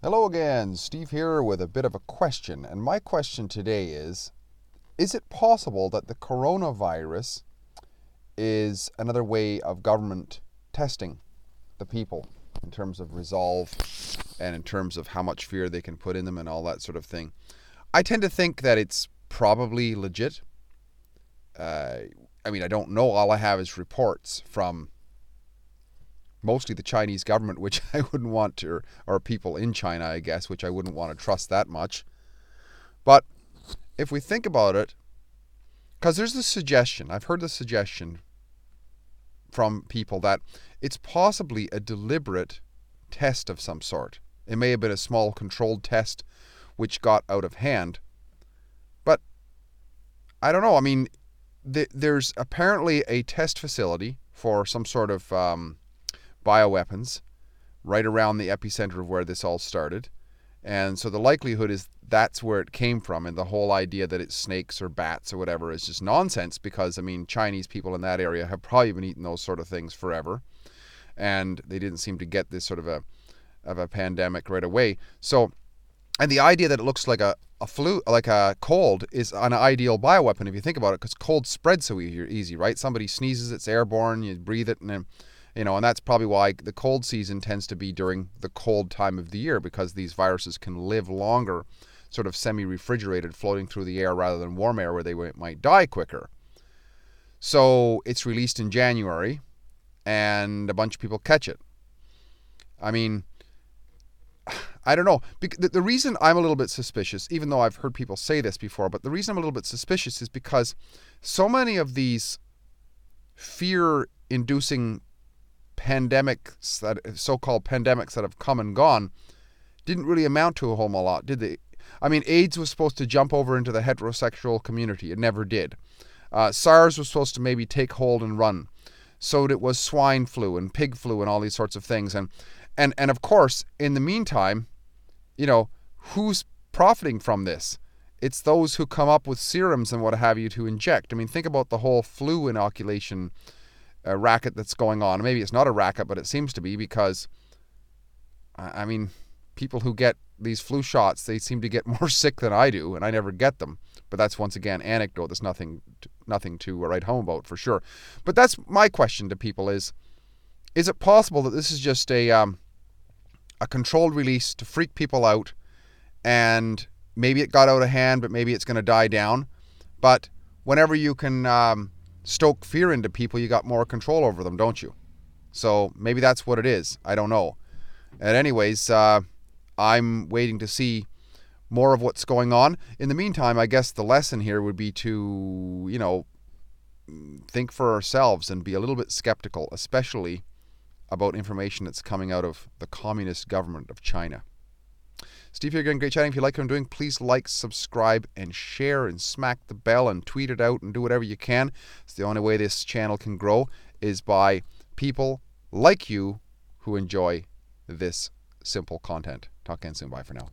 Hello again, Steve here with a bit of a question. And my question today is it possible that the coronavirus is another way of government testing the people in terms of resolve and in terms of how much fear they can put in them and all that sort of thing? I tend to think that it's probably legit. I don't know. All I have is reports from mostly the Chinese government, which I wouldn't want to, or people in China, I guess, which I wouldn't want to trust that much. But if we think about it, because there's this suggestion, I've heard the suggestion from people that it's possibly a deliberate test of some sort. It may have been a small controlled test which got out of hand. But I don't know. There's apparently a test facility for some sort of bioweapons right around the epicenter of where this all started. And so the likelihood is that's where it came from. And the whole idea that it's snakes or bats or whatever is just nonsense because, Chinese people in that area have probably been eating those sort of things forever. And they didn't seem to get this sort of a pandemic right away. So, and the idea that it looks like a flu, like a cold, is an ideal bioweapon if you think about it, because cold spreads so easy, right? Somebody sneezes, it's airborne, you breathe it, and then and that's probably why the cold season tends to be during the cold time of the year, because these viruses can live longer, sort of semi-refrigerated, floating through the air rather than warm air where they might die quicker. So it's released in January, and a bunch of people catch it. I don't know. The reason I'm a little bit suspicious, even though I've heard people say this before, but the reason I'm a little bit suspicious is because so many of these fear-inducing so-called pandemics that have come and gone didn't really amount to a whole lot, did they? AIDS was supposed to jump over into the heterosexual community. It never did. SARS was supposed to maybe take hold and run. So it was swine flu and pig flu and all these sorts of things. And of course, in the meantime, who's profiting from this? It's those who come up with serums and what have you to inject. Think about the whole flu inoculation racket that's going on. Maybe it's not a racket, but it seems to be, because people who get these flu shots, they seem to get more sick than I do, and I never get them. But that's, once again, anecdote. There's nothing to write home about for sure. But that's my question to people: is it possible that this is just a controlled release to freak people out, and maybe it got out of hand, but maybe it's going to die down? But whenever you can stoke fear into people, you got more control over them, don't you? So maybe that's what it is. I don't know. And anyways, I'm waiting to see more of what's going on. In the meantime, I guess the lesson here would be to, think for ourselves and be a little bit skeptical, especially about information that's coming out of the Communist government of China. Steve here again, great chatting. If you like what I'm doing, please like, subscribe, and share, and smack the bell, and tweet it out, and do whatever you can. It's the only way this channel can grow, is by people like you who enjoy this simple content. Talk again soon. Bye for now.